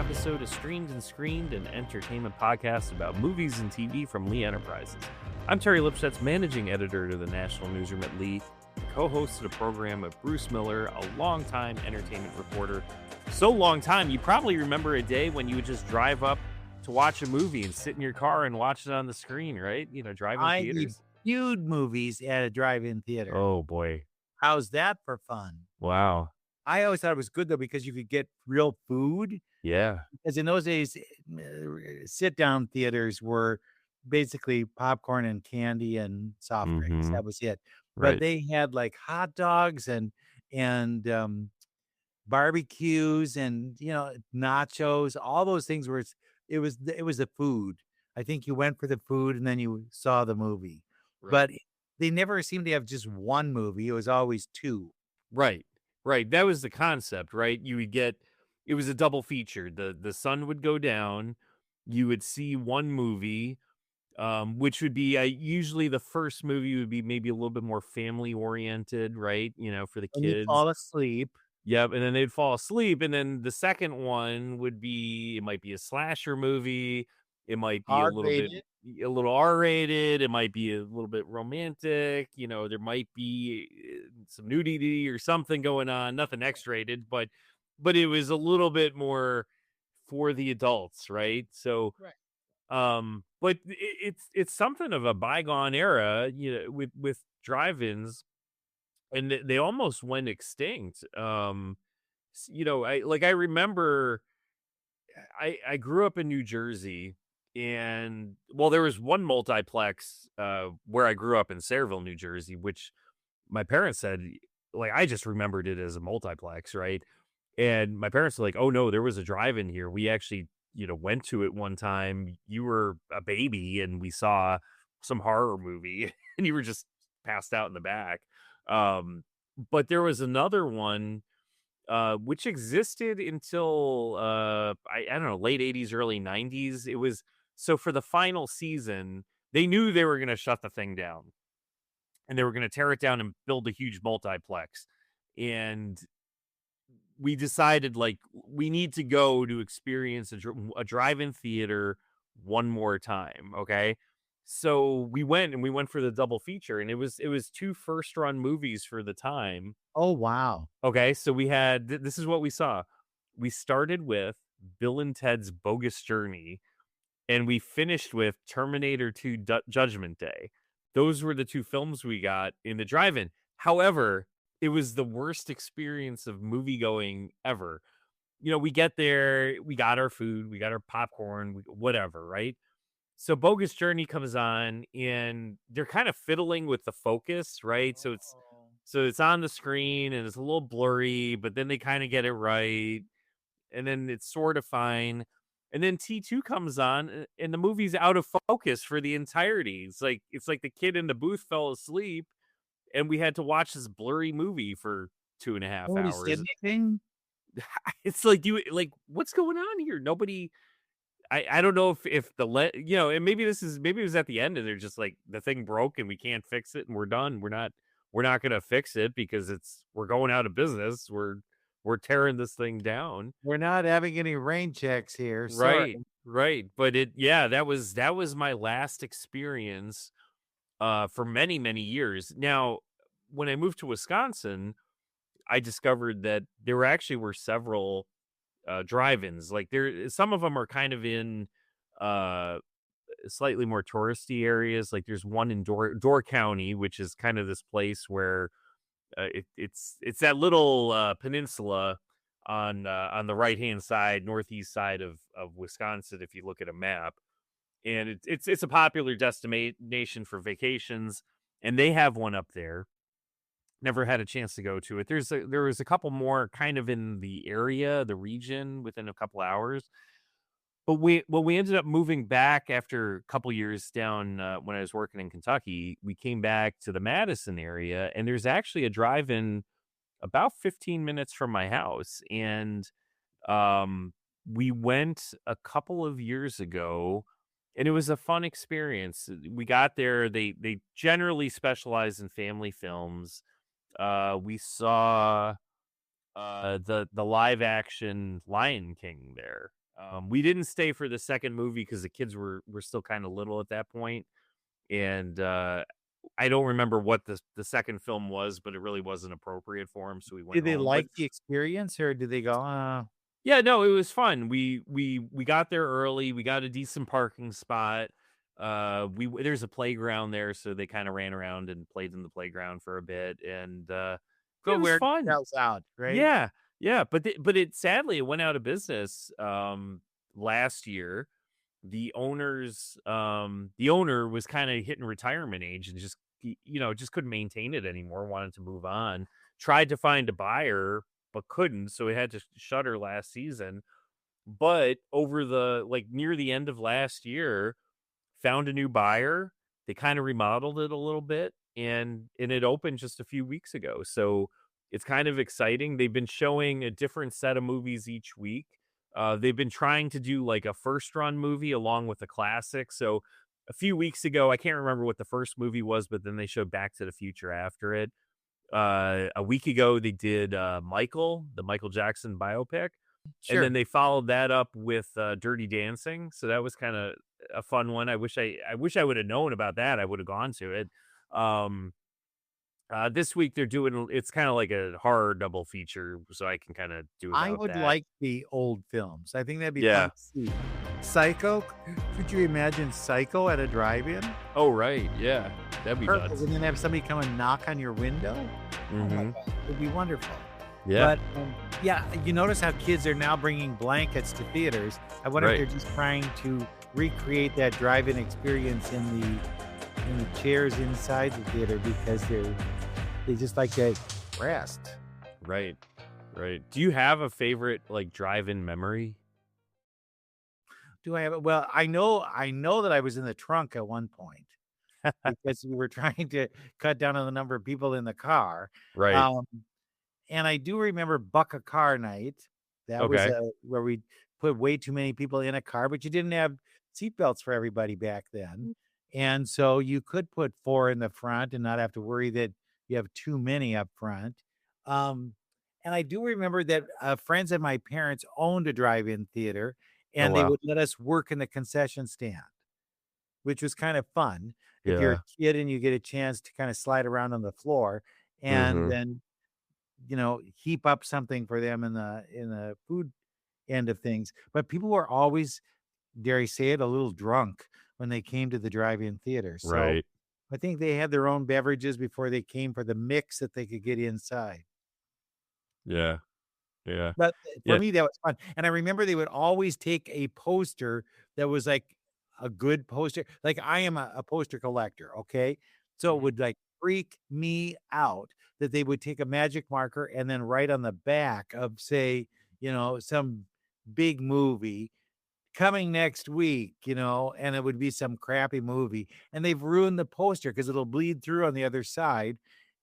episode of Streamed and Screened, an entertainment podcast about movies and TV from Lee Enterprises. I'm Terry Lipshetz, managing editor to the National Newsroom at Lee, co-host of the program with Bruce Miller, a longtime entertainment reporter. So long time, you probably remember a day when you would just drive up to watch a movie and sit in your car and watch it on the screen, right? You know, drive-in I theaters. reviewed movies at a drive-in theater. Oh, boy. How's that for fun? Wow. I always thought it was good, though, because you could get real food. Yeah. Because in those days, sit-down theaters were basically popcorn and candy and soft drinks. That was it. Right. But they had like hot dogs and barbecues and, you know, nachos, all those things where it was the food. I think you went for the food and then you saw the movie. Right. But they never seemed to have just one movie. It was always two. Right. That was the concept, right? You would get, it was a double feature. The sun would go down. You would see one movie, which would be usually the first movie would be maybe a little bit more family oriented, right? You know, for the And kids. you fall asleep. Yep. And then they'd fall asleep. And then the second one would be, it might be a slasher movie. It might be a little R-rated. It might be a little bit romantic. You know, there might be some nudity or something going on. Nothing X-rated, but it was a little bit more for the adults, right? So, Right. but it's something of a bygone era, you know, with drive-ins, and they almost went extinct. You know, I remember I grew up in New Jersey. And well, there was one multiplex where I grew up in Sayreville, New Jersey, which my parents said, like, I just remembered it as a multiplex, right? And my parents were like, oh no, there was a drive-in here. We actually, you know, went to it one time. You were a baby and we saw some horror movie and you were just passed out in the back. But there was another one which existed until I don't know, late 80s, early 90s. It was so for the final season, they knew they were going to shut the thing down and they were going to tear it down and build a huge multiplex. And we decided, like, we need to go to experience a drive-in theater one more time. Okay. So we went for the double feature, and it was two first run movies for the time. Oh, wow. Okay. So we had, this is what we saw. We started with Bill and Ted's Bogus Journey, and we finished with Terminator 2 Judgment Day. Those were the two films we got in the drive-in. However, it was the worst experience of movie going ever. You know, we get there, we got our food, we got our popcorn, whatever, right? So Bogus Journey comes on, and they're kind of fiddling with the focus, right? So it's on the screen, and it's a little blurry, but then they kind of get it right, and then it's sort of fine. And then T2 comes on, and the movie's out of focus for the entirety. It's like the kid in the booth fell asleep, and we had to watch this blurry movie for 2.5 hours. Nobody said anything? It's like, what's going on here? Nobody. I don't know if you know, and maybe it was at the end, and they're just like, the thing broke and we can't fix it, and we're done. We're not gonna fix it because we're going out of business. We're tearing this thing down. We're not having any rain checks here. Sorry. Right. But that was my last experience for many, many years. Now, when I moved to Wisconsin, I discovered that there were several drive-ins. Like, some of them are kind of in slightly more touristy areas. Like, there's one in Door County, which is kind of this place where it's that little peninsula on the right hand side, northeast side of Wisconsin, if you look at a map. And it's a popular destination for vacations, and they have one up there. Never had a chance to go to it. There was a couple more kind of in the area, the region, within a couple hours. But we ended up moving back after a couple years down when I was working in Kentucky. We came back to the Madison area, and there's actually a drive-in about 15 minutes from my house. And we went a couple of years ago, and it was a fun experience. We got there. They generally specialize in family films. We saw the live action Lion King there. We didn't stay for the second movie because the kids were still kind of little at that point, and I don't remember what the second film was, but it really wasn't appropriate for them, so we went Did they home. But like the experience or did they go, yeah, no, it was fun. We got there early. We got a decent parking spot. There's a playground there, so they kind of ran around and played in the playground for a bit, and it go was wear fun. yourselves out, right? Yeah, yeah, but it sadly it went out of business last year. The owner was kind of hitting retirement age and just just couldn't maintain it anymore, wanted to move on. Tried to find a buyer but couldn't, so it had to shutter last season. But over the like near the end of last year, found a new buyer. They kind of remodeled it a little bit, and it opened just a few weeks ago. So it's kind of exciting. They've been showing a different set of movies each week. They've been trying to do like a first run movie along with a classic. So a few weeks ago, I can't remember what the first movie was, but then they showed Back to the Future after it. A week ago, they did Michael, the Michael Jackson biopic, and then Sure. they followed that up with Dirty Dancing. So that was kind of a fun one. I wish I would have known about that. I would have gone to it. Um, this week they're doing it's kind of like a horror double feature, so I can kind of do I about would that. like the old films. I think that'd be fun Yeah. to see. Psycho, could you imagine Psycho at a drive-in? Oh right. Yeah. That'd be Perfect, nuts. and then have somebody come and knock on your window? Oh my Hmm. god, it'd be wonderful. Yeah. But, yeah, you notice how kids are now bringing blankets to theaters. I wonder if Right. they're just trying to recreate that drive-in experience in the chairs inside the theater because they just like to rest. Right. Right. Do you have a favorite like drive-in memory? Do I have it? Well, I know that I was in the trunk at one point because we were trying to cut down on the number of people in the car. Right. Um, and I do remember Buck a Car Night. That was, Okay. where we put way too many people in a car, but you didn't have seatbelts for everybody back then. And so you could put 4 in the front and not have to worry that you have too many up front. Um, and I do remember that, friends of my parents owned a drive-in theater, Oh and they wow. would let us work in the concession stand, which was kind of fun. If you're Yeah. a kid and you get a chance to kinda slide around on the floor and Mhm. then, heap up something for them in the food end of things. But people were always, dare I say it, a little drunk when they came to the drive-in theater. So Right. I think they had their own beverages before they came for the mix that they could get inside. Yeah. Yeah. But for Yeah. me, that was fun, and I remember they would always take a poster that was, like, a good poster. Like, I am a poster collector, okay? So it Mhm. would, like, freak me out that they would take a magic marker and then write on the back of, say, some big movie coming next week, and it would be some crappy movie, and they've ruined the poster because 'cause it'll bleed through on the other side,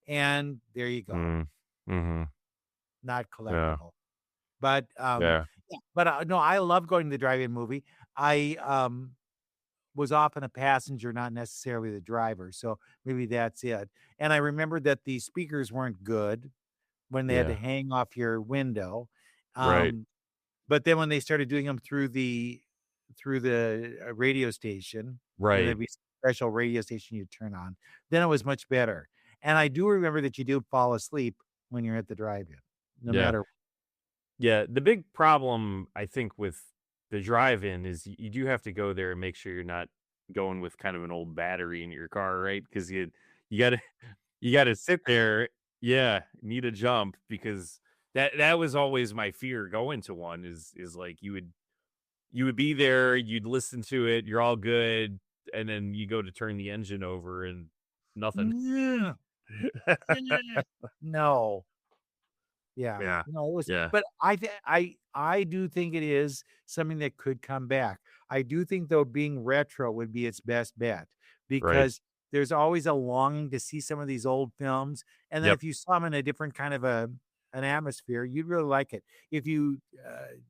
and there you go, Mm. Mhm. not Yeah. collectible. But, Yeah. yeah, but, no, I love going to the drive-in movie. I, was often a passenger, not necessarily the driver, so maybe that's it. And I remember that the speakers weren't good when they had to Yeah. hang off your window. Right. Um, but then when they started doing them through the, radio station, and Right. there'd be special radio station you'd turn on, then it was much better. And I do remember that you do fall asleep when you're at the drive-in, no Yeah. matter. Yeah. The big problem I think with the drive-in is you do have to go there and make sure you're not going with kind of an old battery in your car, right? Because you gotta you gotta sit there. Yeah, need a jump because that was always my fear going to one is like you would be there, you'd listen to it, you're all good, and then you go to turn the engine over and nothing. Yeah. Yeah. No. Yeah. Yeah. No, it was, Yeah. but I do think it is something that could come back. I do think, though, being retro would be its best bet Right. because there's always a longing to see some of these old films, and then Yep. if you saw them in a different kind of an atmosphere, you'd really like it. If you,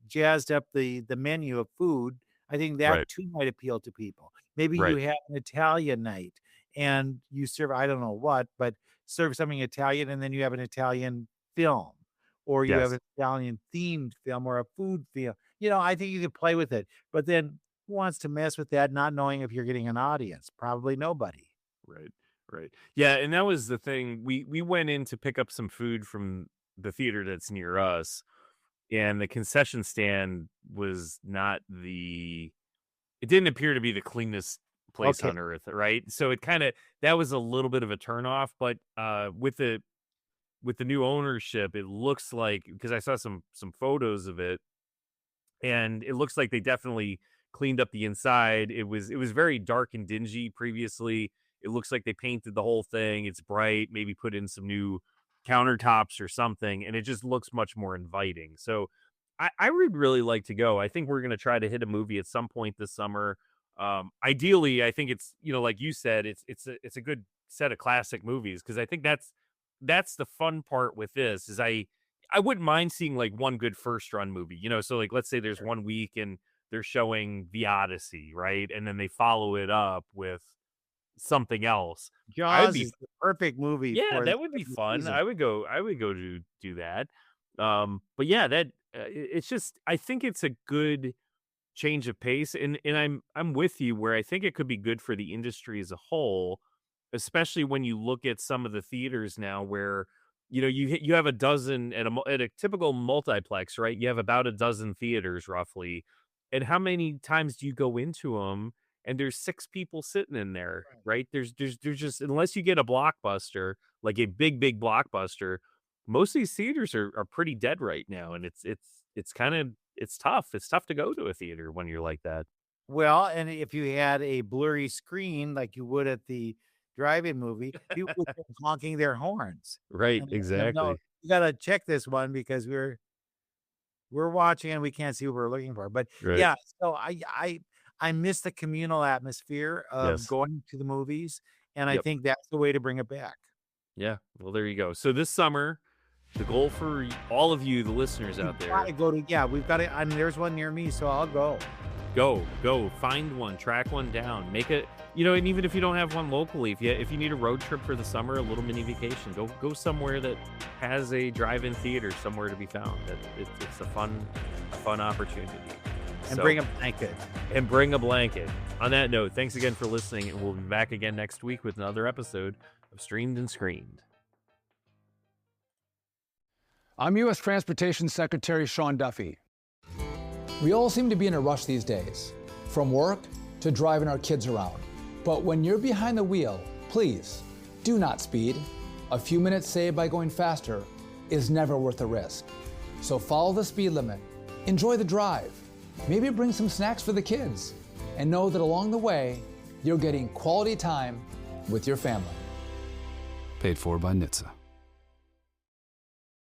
jazzed up the menu of food, I think that Right. too might appeal to people. Maybe you Right. have an Italian night and you serve, I don't know what, but serve something Italian, and then you have an Italian film, or you have Yes. an Italian themed film or a food film. I think you could play with it. But then who wants to mess with that, not knowing if you're getting an audience? Probably nobody. Right. Right. Yeah, and that was the thing. We went in to pick up some food from the theater that's near us, and the concession stand was not the it didn't appear to be the cleanest place Okay. on earth, right? So it kind of that was a little bit of a turnoff, but with the new ownership, it looks like because I saw some photos of it, and it looks like they definitely cleaned up the inside. It was very dark and dingy previously. It looks like they painted the whole thing. It's bright, maybe put in some new countertops or something, and it just looks much more inviting. So I would really like to go. I think we're gonna try to hit a movie at some point this summer. Ideally, I think it's like you said, it's a good set of classic movies because I think that's the fun part with this is I wouldn't mind seeing like one good first run movie, so like let's say there's Sure. 1 week and they're showing The Odyssey, right? And then they follow it up with something else. I would Jaws be is the perfect movie Yeah, for the that would be second fun. season. I would go to do that. But yeah, it's just I think it's a good change of pace, and I'm with you where I think it could be good for the industry as a whole, especially when you look at some of the theaters now where you have a dozen at a typical multiplex, right? You have about a dozen theaters roughly, and how many times do you go into them and there's six people sitting in there, Right. right? There's just unless you get a blockbuster like a big blockbuster, most of these theaters are pretty dead right now, and it's kind of it's tough. It's tough to go to a theater when you're like that. Well, and if you had a blurry screen like you would at the drive-in movie, people would be honking their horns Right, and letting them know, exactly. "You gotta check this one because we're watching and we can't see what we're looking for." But, Right. yeah, so I miss the communal atmosphere of Yes. going to the movies, and I Yep. think that's the way to bring it back. Yeah. Well, there you go. So this summer, the goal for all of you, the listeners We've out there, gotta go to yeah, we've gotta I mean, there's one near me, so I'll go. go, find one, track one down, make it, and even if you don't have one locally, if you need a road trip for the summer, a little mini vacation, go somewhere that has a drive-in theater somewhere to be found. It's a fun opportunity. And So bring a blanket. and bring a blanket. On that note, thanks again for listening, and we'll be back again next week with another episode of Streamed and Screened. I'm U.S. Transportation Secretary Sean Duffy. We all seem to be in a rush these days, from work to driving our kids around. But when you're behind the wheel, please do not speed. A few minutes saved by going faster is never worth the risk. So follow the speed limit, enjoy the drive, maybe bring some snacks for the kids, and know that along the way, you're getting quality time with your family. Paid for by NHTSA.